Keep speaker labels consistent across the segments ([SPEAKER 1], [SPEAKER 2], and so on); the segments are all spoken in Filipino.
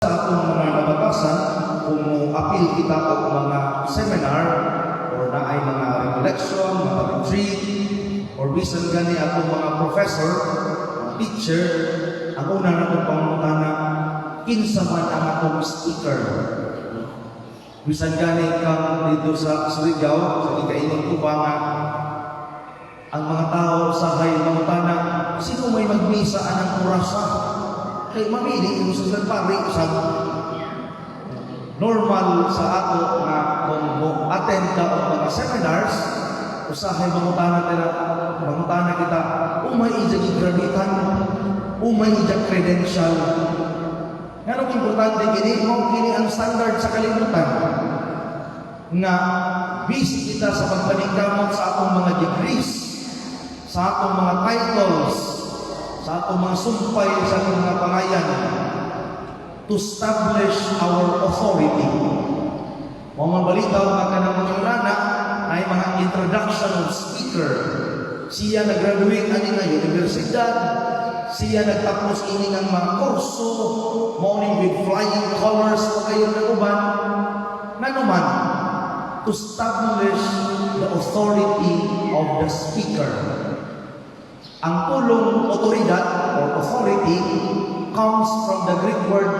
[SPEAKER 1] Sa atong mga nabatasan, kung apil kita o mga seminar or na ay mga recollection, mga retreat, or bisan gani atong mga professor, teacher, ang una na itong pangutana, kinsa man ang atong speaker. Bisan gani kang dito sa Surigao, sa ikainong tubangan, ang mga tao sa hay mangutana, sino may magmisa anang orasa? Kay mamili yung susunod pari sa normal sa ato nga kung attend ka o mga seminars, usahay mangutana kita, umay ijag graduatean, umay ijag credential. Nganong importante kini mo kini ang standard sa kalibutan nga busy kita sa pagpaningkamot sa atong mga degrees, sa atong mga titles, sa atong mga sumpay, sa atong mga pangayan, to establish our authority. Mga balitaw nga kanang mga ulana ay mga introduction of speaker. Siya nag-graduate ani nga universidad, siya nagtapos ini ng mga kurso, morning with flying colors o kayo naguban, na naman, to establish the authority of the speaker. Ang pulong otoridad or authority comes from the Greek word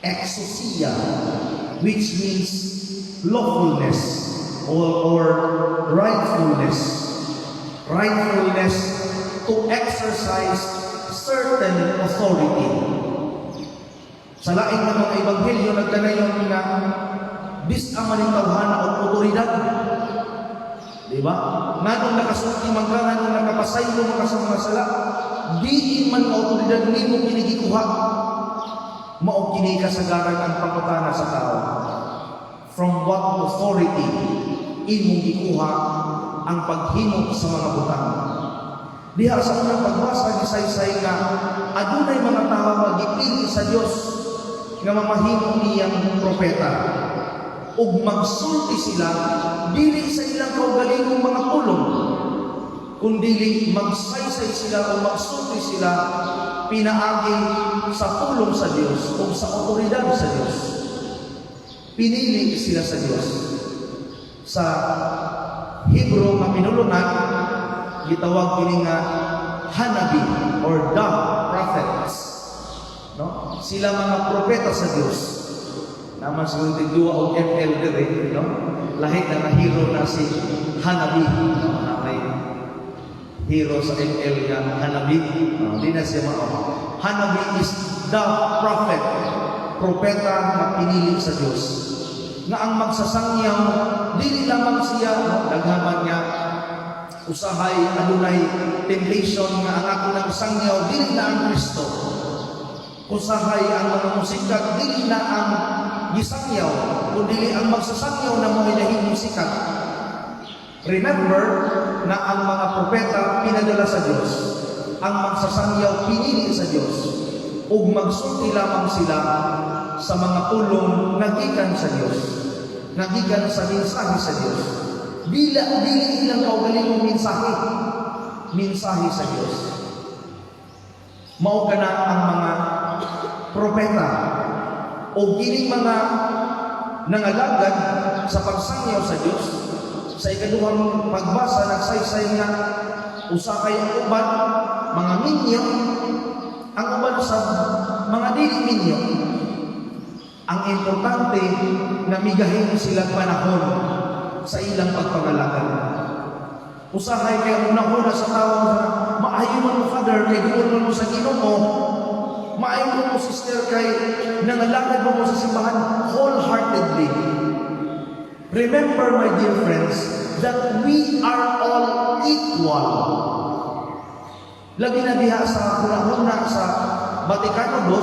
[SPEAKER 1] exousia, which means lawfulness or rightfulness. Rightfulness to exercise certain authority. Sa laing ng mga ebanghelyo, nagkanayon nga bisamaning tawhana o otoridad. Diba? Nganong nakasulti man ka, nganong nakapasaylo man ka sa mga sala, diin man autoridad ni mo kinigikuha, mao kini kasagaran ang pangutana sa tao. From what authority imong gikuha ang paghimo sa mga butang? Diha sa unang pagbasa gisaysay nga adunay mga tao nga gipili sa Dios nga mamahimo niyang propeta. Ug magsulti sila dili sa ilang kaugalingong mga pulong, kundi magsaysay sila o magsulti sila pinaagi sa pulong sa Dios o sa otoridad sa Dios. Pinili sila sa Dios. Sa Hebrew nga pinulunan, gitawag kini nga hanabi or the prophets. No? Sila mga propeta sa Dios. Naman sa tigduwa o ML dire, no? Lahit na hero na si Hanabi, no? Na may hero sa ML nga Hanabi, no? Di na siya mao. Hanabi is the prophet, propeta na pinili sa Diyos. Na ang magsasangyaw, dili lamang siya, no? Daghaman niya, usahay, adunay temptation nga ang ako nang sangyaw, dili na ang Kristo. Usahay ang mga musikat, dili na ang gisangyaw, kundi ang magsasangyaw na mga nahing musikat. Remember na ang mga propeta pinadala sa Diyos. Ang magsasangyaw pinili sa Diyos. Ug magsulti lamang sila sa mga pulong nagikan sa Diyos. Nagikan sa mensahe sa Diyos. Dili ilang kaugalingong mensahe. Mensahe sa Diyos. Mao kana ang mga propeta o gining mga nangalagad sa pagsangyaw sa Diyos. Sa ikaduhang pagbasa, nagsaysay nga usakay ang uban, mga minyo, ang uban sa mga dili minyo. Ang importante na migahin silang panahon sa ilang pagpangalagad. Usahay kay una-una sa tawag na maayo mo, Father, kay gawin mo sa Ginoo. Maayon mo, sister, kay nangalagad mo sa simbahan wholeheartedly. Remember, my dear friends, that we are all equal. Lagi na diha sa hunahuna sa Vaticano II,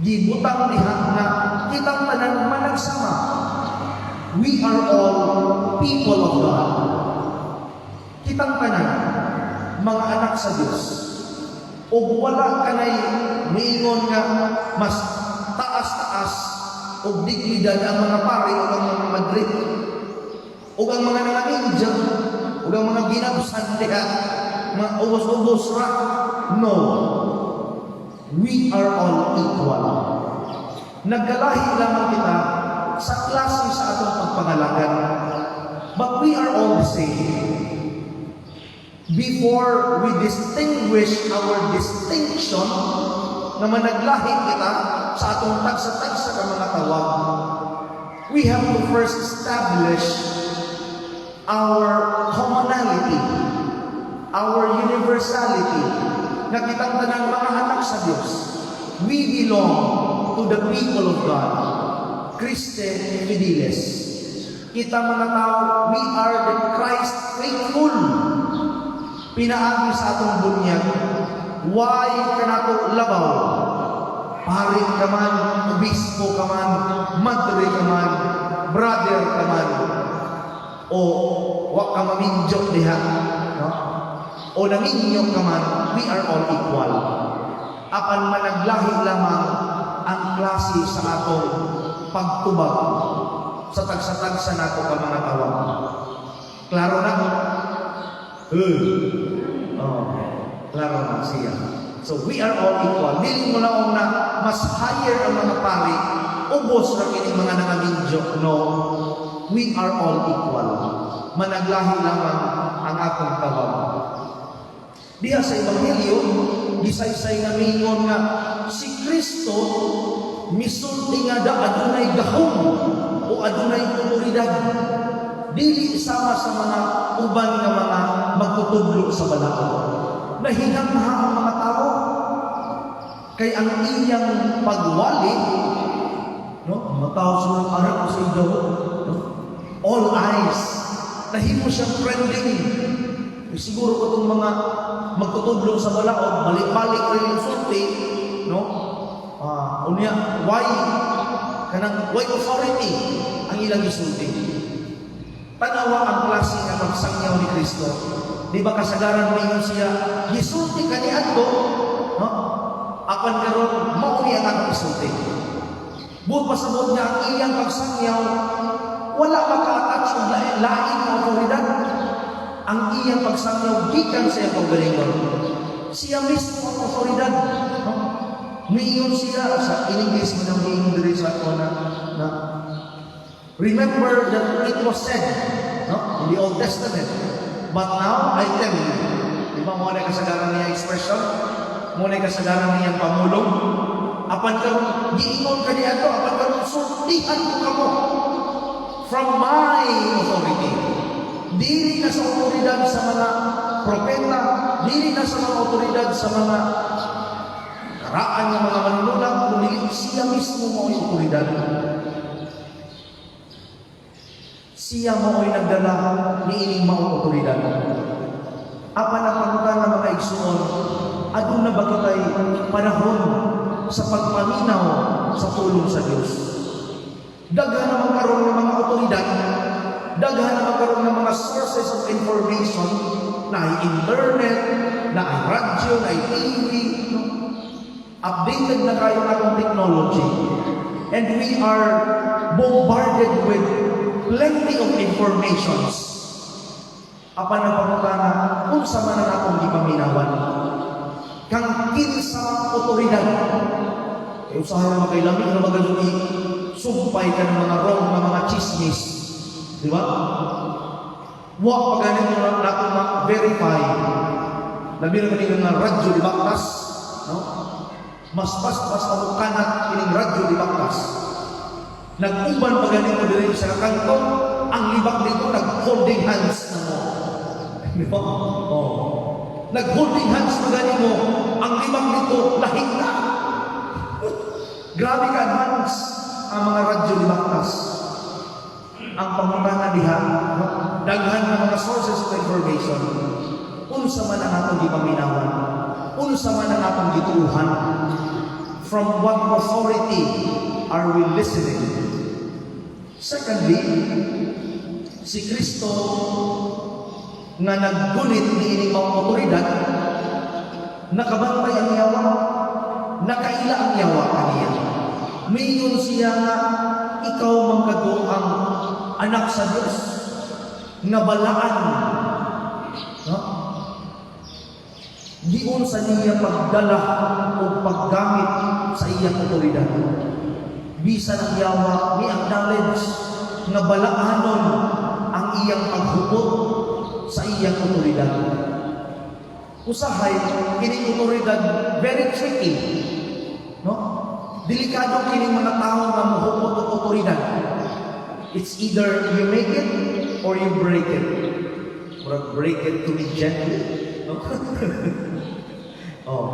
[SPEAKER 1] gibutang diha na kitang tanan managsama. We are all people of God. Kitang tanan, mga anak sa Diyos. O wala ka na'y miingon nga mas taas-taas o dignidad ang mga pari o ang mga Madrid o ang mga nanganinja o ang mga ginabsan diha mga ubos-ubos ra. No. we are all equal. Nagkalahi lamang kita sa klase sa atong pagpangalagan, but we are all the same. Before we distinguish our distinction, na managlahi kita sa atong tagsa-tagsa ka mga tawag, we have to first establish our commonality, our universality, na kitang tanang mga anak sa Diyos. We belong to the people of God. Christe Fideles. Kita mga tao, we are the Christ faithful. Pinaagi sa atong bunyag, why ka nato labaw? Pari ka man, obispo ka man, madre ka man, brother ka man, o wak ka maminjok diha, no? O nanginyo ka man, we are all equal. Apan managlahi lamang ang klase sa atong pagtubag sa tagsa-tagsa nato ka mga tawag. Klaro na? Klaro na siya. So we are all equal. Dili mo lang na mas higher ang mga pari, ubos na kini mga nangaminjo. No, we are all equal. Managlahi lamang ang atong tawag. Diha sa Ebanghelyo, gisaysay nga mingon nga si Kristo misulti nga adunay gahom o adunay otoridad. Dili sama sa mga uban nga mga magtutudlo sa balaod. Nahinangha ang mga tao. Kay ang iyang pagwali, no? Mga tao sa arap sa idaw, no? All eyes. Nahimo siyang trending. Siguro ko itong mga magtutudlo sa balaod, balik-balik rin yung sulti, no? Unya, why authority ang ilang isulti? Tanawa ang klase nga pagsangyaw ni Kristo. Di ba kasagaran mo yun siya, isulti ka ni Adto, no? Apan karon mauni ang akong isulti. Buot pasabot niya ang iyang pagsangyaw, wala maka-attach ang lain na otoridad. Ang iyang pagsangyaw, gikan sa iyang pagalingon. Siya mismo ang otoridad. No? Miyon siya, sa in-English mo nang miyon diri sa ako na remember that it was said, no? In the Old Testament, but now I tell you, di ba mo na kasagaran niya expression? Mo na kasagaran niyang pamulong? Apan karon giingon ka niya ito, apan karon sultihan ko kamo from my authority. Dili na sa otoridad sa mga propeta, dili na sa mga otoridad sa mga karaan ng mga manunulat, kundi siya mismo mo ang otoridad. Siya mo ay nagdala ni ining mga otoridad. Apan ang pagkutan ng mga igsuon, adun na ba kita'y panahon sa pagpaminaw sa tulong sa Diyos? Daghan na magkaroon ng mga otoridad, daghan na magkaroon ng mga sources of information, na ay internet, na ay radyo, na ay TV, no? Updated na kayo ng technology. And we are bombarded with plenty of informations. Apan ang pagkakana, kung sa man akong ipaminawan, kang kinsang otoridad, e usahan na makailamig na magalugi, sumpay ka ng mga wrong na mga chismis. Di ba? Wa paganin mo natin ma-verify. Labi na kanina nga radyo di baktas, no? Mas pas ang kanat kining radyo di baktas. Nag-uban paganin mo diri sa kanto, ang libak dito nag-holding hands na mo. Di ba? Oh. Nag-holding hands paganin mo, ang libak dito lahing na. Grabe ka advance ang mga radyo di baktas. Ang pangutana diha, no? Daghan ng mga sources of information. Unsa man ang atong gipaminawan, unsa man ang atong gituuhan, from what authority are we listening? Secondly, si Kristo nga naggunit ni ining mga otoridad, nakabantay ang yawa, nakaila ang yawa kaniya. Mayon siya nga ikaw mangkado ang anak sa Diyos nga balaan, no? Diun sa niya pagdala o paggamit sa iyang otoridad. Bisan ang yawa ni acknowledge nga balaanon ang iyang paghupot sa iyang otoridad. Usahay kining otoridad very tricky, no? Delikado kining mga tao nga mohupot og otoridad. It's either you make it or you break it. Or break it to be gentle, no? Oh.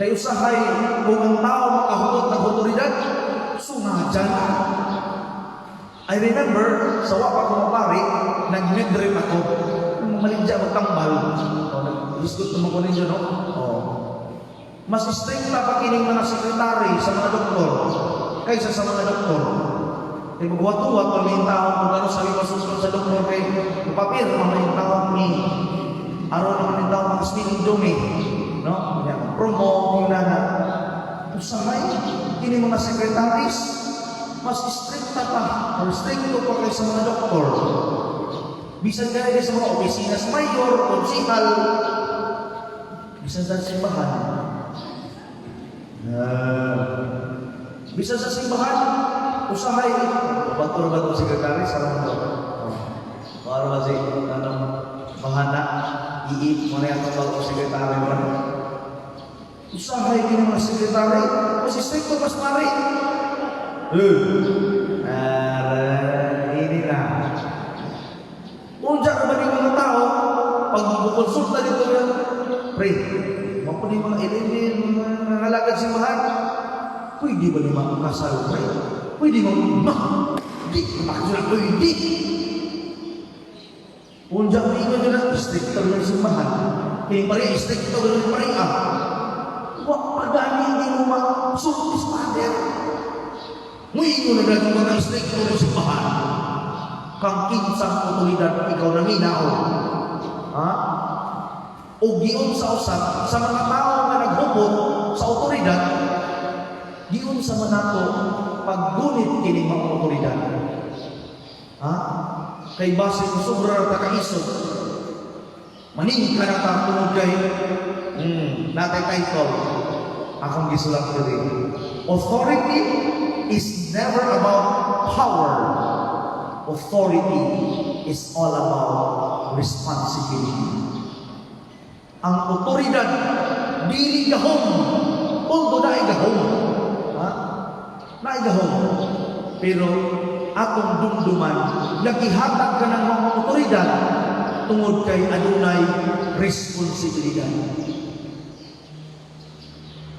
[SPEAKER 1] Kay usahay kung ang tao makahupot ng otoridad, sumadyan. I remember, sa wapa ko mapari, nag-midrip ako. Maligya magtambal. Gusto naman ko ninyo, no? Oh. Mas strict na pakining mga sekretary sa mga doktor kaysa sa mga doktor. Kaya magwatuwa kung may tao kung ano sabi masusunod sa doktor kay papir, mga yung tao ni araw naman yung tao mga spinning dumi. No? Promote yung nana. Usahay, kini mga sekretaris, mas strict na pa, or strict pa kayo sa mga doktor. Bisan gaya sa mga opisina sa mayor, konsihal, bisan sa simbahan. Bisan sa simbahan, usahay, bato sekretary sa mga para ba si bahana, iit mo na yung bato sekretary mo. Usahay din mga sekretary, kasi strict mas pare. Ini na. Unja ka ba ng mga tao, pag magkukonsulta dito yan, pre, mapun yung mga ililin, mga nalagad simbahan, pwede ba ni mga kasal, pre? Pwede ba di, makasulat ko, hindi. Unja ka inyo nyo na, stricto ng simbahan. Kaya pare, stricto ng pare, wak pagani hindi mo makasulis pader. Muingo na dahil mga stricto ng simbahan. Kang kinsang otoridad ikaw na minaw. Ha? O giyon sa usap sa mga tao na naghubot sa otoridad, giyon sa manato paggunit kini mga otoridad. Ha? Kay base ng sobra takaisod. Maning ka na tungod kay natay title akong gisulat diri. Authority is never about power. Authority is all about responsibility. Ang otoridad dili gahom, although naay gahom. Ha? Naay gahom. Pero atong dumduman, nagihatag ka ng mga otoridad tungod kay adunay responsibilidad.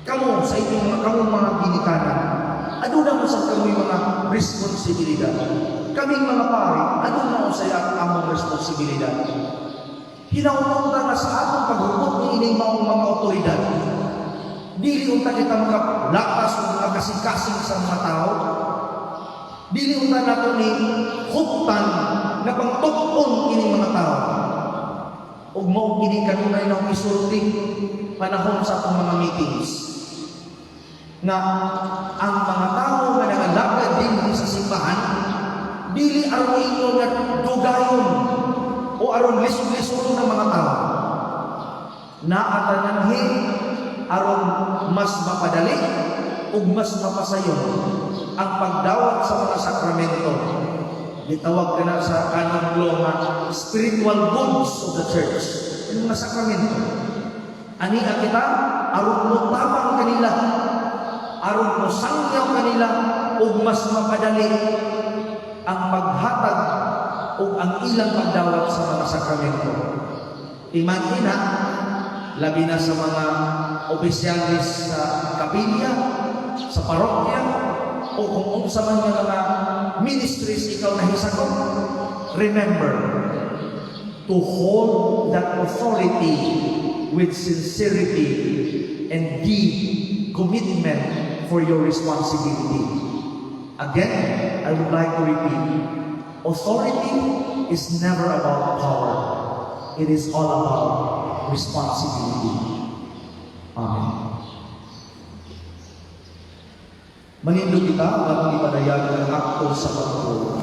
[SPEAKER 1] Kamu sa inyong mga ginikanan, aduna mo sa kamoy mga responsibilidad. Kaming mga pari, aduna mo sa among responsibilidad. Hinautunta na sa atong paghubot ni ining mga otoridad. Dili unta kita mga lakas o mga kasing-kasing sa mga tao. Dili unta nato ni huptan na pangtukon ining mga tao. Ug mao kini kanunay na isulti panahon sa atong mga meetings. Na ang mga tao nga nagalakad din sa simbahan, dili aron inyo nga dugayon o aron lisod-lisod ng mga tao. Naatananhi aron mas mapadali ug mas mapasayon ang pagdawat sa mga sakramento. Gitawag ka na sa canon law nga spiritual goods of the church. Yung mga sakramento. Ani kita aron mo tabang kanila, aron mo sangyaw kanila ug mas mapadali ang paghatag ug ang ilang pagdawat sa mga sakramento. Imagina, labi na sa mga opisyalis sa kapilya, sa parokya, o kung unsa man nga mga ministries ikaw na hisakop, remember to hold that authority with sincerity and deep commitment for your responsibility. Again, I would like to repeat, authority is never about power. It is all about responsibility. Amen. Manindog kita, at ipadayagan ang akto sa pagpapalagay.